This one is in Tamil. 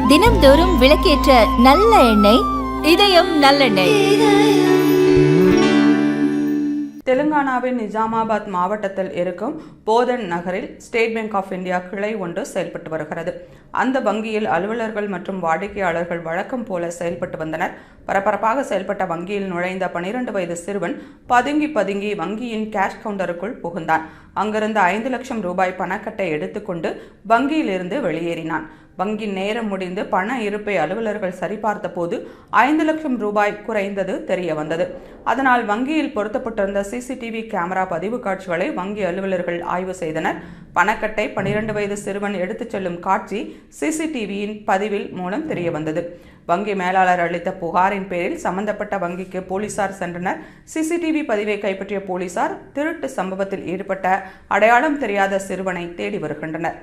தினம்தோறும் விளக்கேற்ற நல்ல எண்ணெய் இதயம் நல்லெண்ணெய். தெலுங்கானாவின் நிஜாமாபாத் மாவட்டத்தில் இருக்கும் போதன் நகரில் ஸ்டேட் பேங்க் ஆஃப் இந்தியா கிளை ஒன்று செயல்பட்டு வருகிறது. அந்த வங்கியில் அலுவலர்கள் மற்றும் வாடிக்கையாளர்கள் வழக்கம் போல செயல்பட்டு வந்தனர். பரபரப்பாக செயல்பட்ட வங்கியில் நுழைந்த 12 வயது சிறுவன் பதுங்கி வங்கியின் கேஷ் கவுண்டருக்குள் புகுந்தான். அங்கிருந்து 5 லட்சம் ரூபாய் பணக்கட்டை எடுத்துக்கொண்டு வங்கியிலிருந்து வெளியேறினான். வங்கி நேரம் முடிந்து பண இருப்பை அலுவலர்கள் சரிபார்த்த போது 5 லட்சம் ரூபாய் குறைந்தது தெரிய வந்தது. அதனால் வங்கியில் பொருத்தப்பட்டிருந்த சிசிடிவி கேமரா பதிவு காட்சிகளை வங்கி அலுவலர்கள் ஆய்வு செய்தனர். பணக்கட்டை 12 வயது சிறுவன் எடுத்துச் செல்லும் காட்சி சிசிடிவியின் பதிவில் மூலம் தெரிய வந்தது. வங்கி மேலாளர் அளித்த புகாரின் பேரில் சம்பந்தப்பட்ட வங்கிக்கு போலீசார் சென்றனர். சிசிடிவி பதிவை கைப்பற்றிய போலீசார் திருட்டு சம்பவத்தில் ஈடுபட்ட அடையாளம் தெரியாத சிறுவனை தேடி வருகின்றனர்.